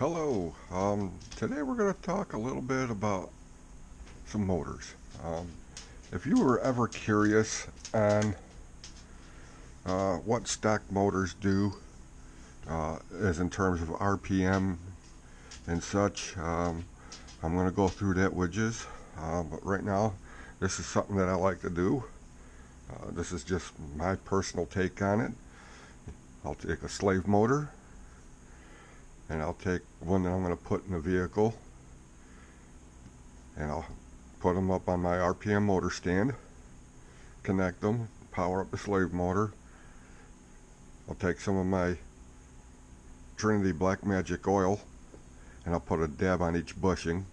Hello, today we're going to talk a little bit about some motors. If you were ever curious on what stock motors do as in terms of RPM and such, I'm going to go through that with you. But right now, this is something that I like to do. This is just my personal take on it. I'll take a slave motor, and I'll take one that I'm going to put in the vehicle, and I'll put them up on my RPM motor stand, connect them, power up the slave motor. I'll take some of my Trinity black magic oil, and I'll put a dab on each bushing.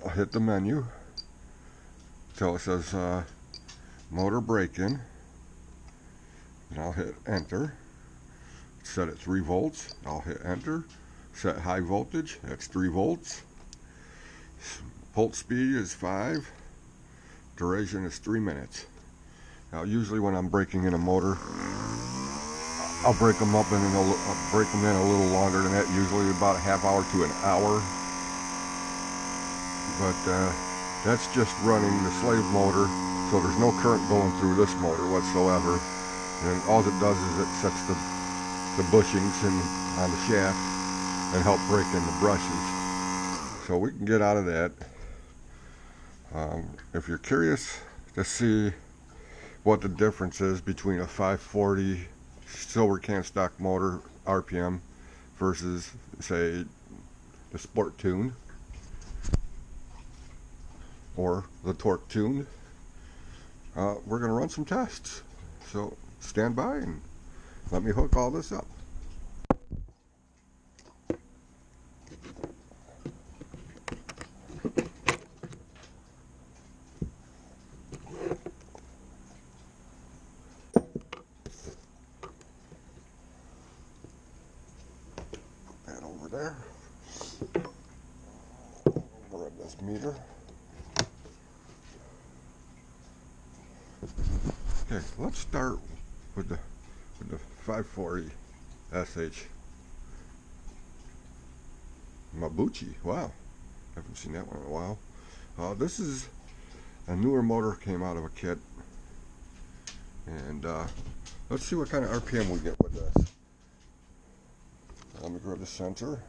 I'll hit the menu till it says motor break-in, and I'll hit enter. Set at 3 volts. I'll hit enter. Set high voltage, that's 3 volts. Pulse speed is 5. Duration is 3 minutes. Now usually when I'm breaking in a motor, I'll break them up and then I'll break them in a little longer than that, usually about a half hour to an hour. But that's just running the slave motor, so there's no current going through this motor whatsoever. And all it does is it sets the bushings on the shaft and help break in the brushes. So we can get out of that. If you're curious to see what the difference is between a 540 silver can stock motor RPM versus, say, the sport tuned or the torque tuned, we're going to run some tests. So stand by and let me hook all this up. Put that over there. Over at this meter. Okay, let's start with the 540SH Mabuchi. Wow, haven't seen that one in a while. This is a newer motor, came out of a kit, and let's see what kind of RPM we get with this. Let me grab the sensor.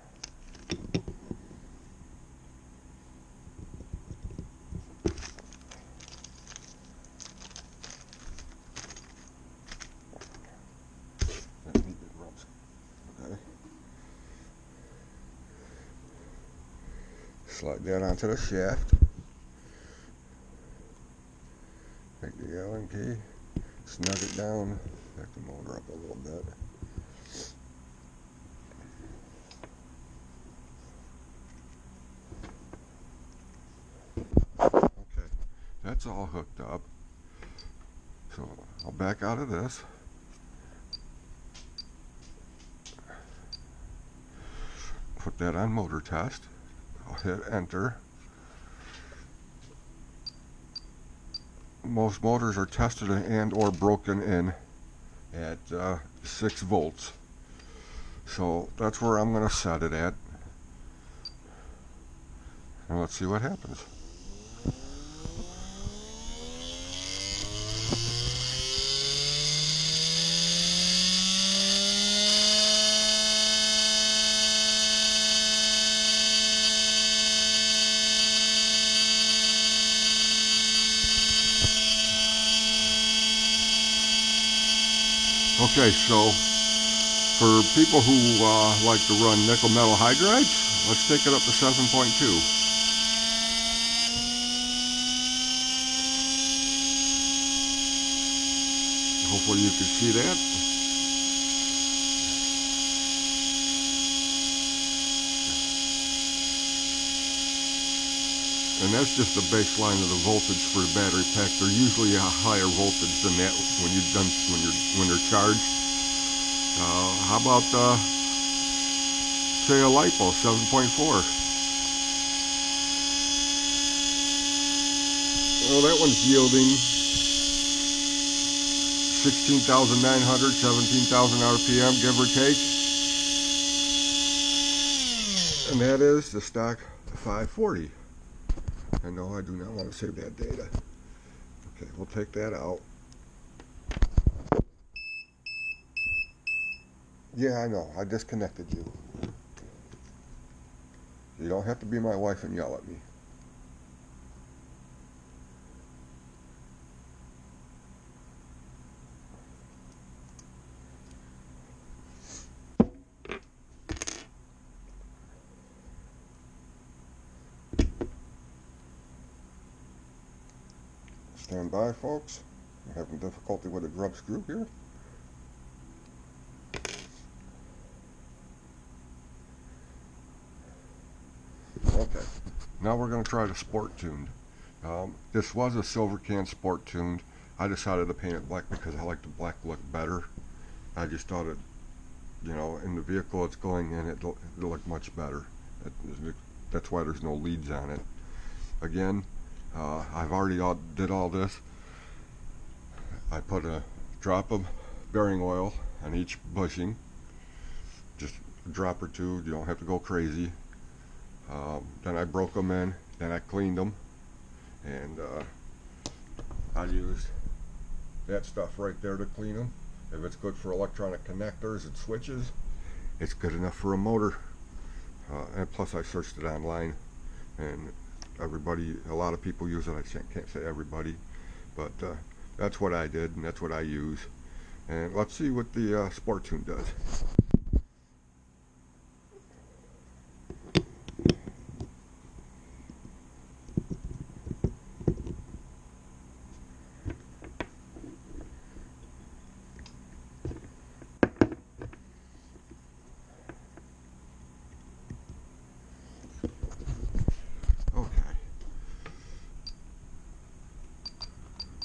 Slide that onto the shaft. Take the Allen key, snug it down, back the motor up a little bit. Okay, that's all hooked up. So I'll back out of this. Put that on motor test. I'll hit enter. Most motors are tested and or broken in at 6 volts. So that's where I'm going to set it at. And let's see what happens. Okay, so for people who like to run nickel metal hydrides, let's take it up to 7.2. Hopefully you can see that. And that's just the baseline of the voltage for the battery pack. They're usually a higher voltage than that when they're charged. How about say a LiPo 7.4? Well, that one's yielding 16,900, 17,000 RPM, give or take. And that is the stock 540. And no, I do not want to save that data. Okay, we'll take that out. Yeah, I know, I disconnected you. You don't have to be my wife and yell at me. Stand by, folks. I'm having difficulty with a grub screw here. Okay, now we're going to try the sport tuned. This was a silver can sport tuned. I decided to paint it black because I like the black look better. I just thought it, you know, in the vehicle it's going in, it'll look much better. That's why there's no leads on it. Again, I've already did all this. I put a drop of bearing oil on each bushing, just a drop or two. You don't have to go crazy. Then I broke them in, then I cleaned them, and I used that stuff right there to clean them. If it's good for electronic connectors and switches, it's good enough for a motor. And plus I searched it online, and a lot of people use it. I can't say everybody, but that's what I did, and that's what I use. And let's see what the sport tune does.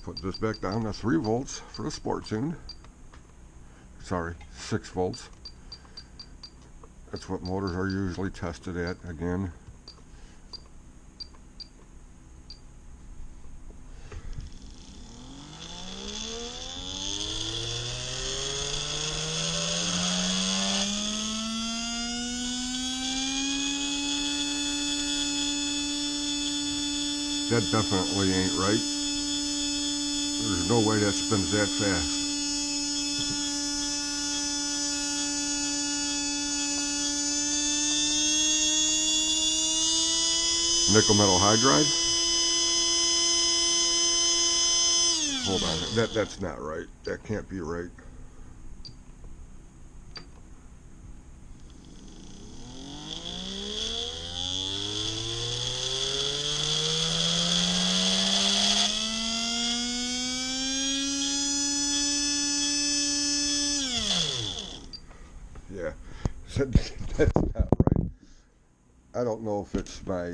Put this back down to 3 volts for the sport tune. Sorry, 6 volts. That's what motors are usually tested at, again. That definitely ain't right. There's no way that spins that fast. Nickel metal hydride. Hold on, that's not right. That can't be right. Yeah, that's not right. I don't know if it's my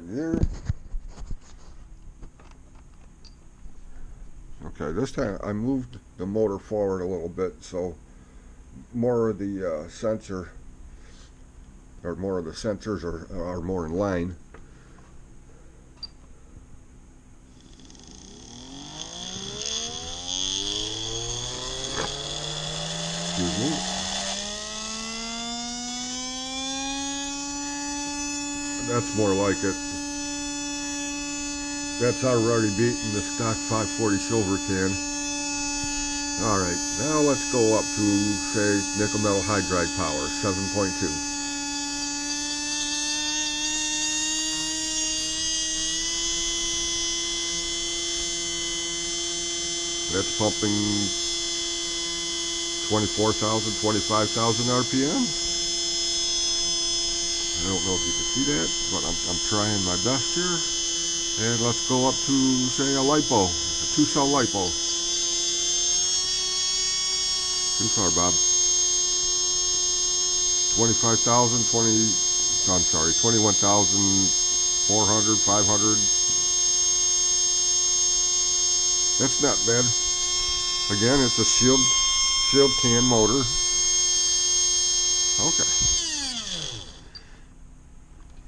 gear. Okay, this time I moved the motor forward a little bit, so more of the sensors are more in line. Excuse me. That's more like it. That's already beating the stock 540 silver can. Alright, now let's go up to, say, nickel metal hydride power, 7.2. That's pumping 24,000, 25,000 RPM. I don't know if you can see that, but I'm trying my best here. And let's go up to, say, a LiPo, a 2-cell LiPo. Too far, Bob. 21,400, 500. That's not bad. Again, it's a sealed can motor. Okay.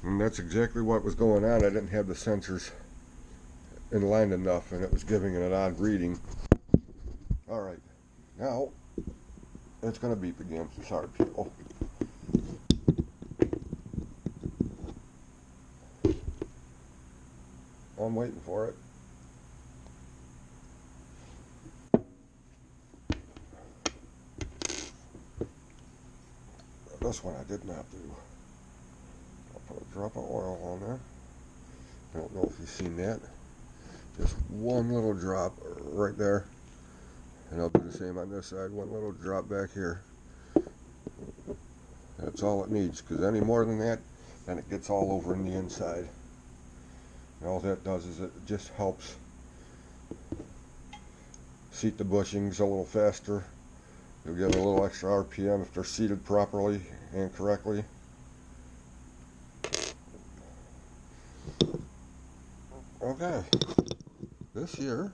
And that's exactly what was going on. I didn't have the sensors in line enough, and it was giving it an odd reading. Alright, now It's going to beep again. Sorry, people. I'm waiting for it. This one I didn't have to. I'll put a drop of oil on there. I don't know if you've seen that. Just one little drop right there. And I'll do the same on this side. One little drop back here. That's all it needs, because any more than that, then it gets all over in the inside. And all that does is it just helps seat the bushings a little faster. You'll get a little extra RPM if they're seated properly and correctly. Okay, this here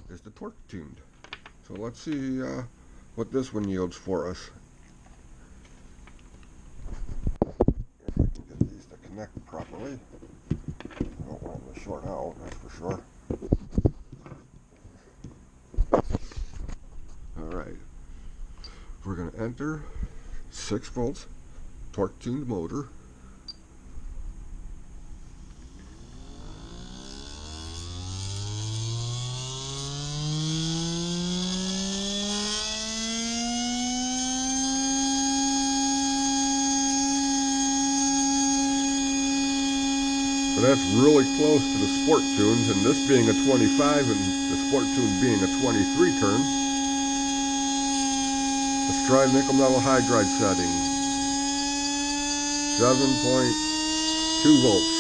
is the torque tuned. So let's see what this one yields for us. If I can get these to connect properly. I don't want them to short out, that's for sure. Alright, we're going to enter 6 volts torque tuned motor. So that's really close to the sport tunes, and this being a 25 and the sport tune being a 23 turn. Let's try nickel metal hydride setting. 7.2 volts.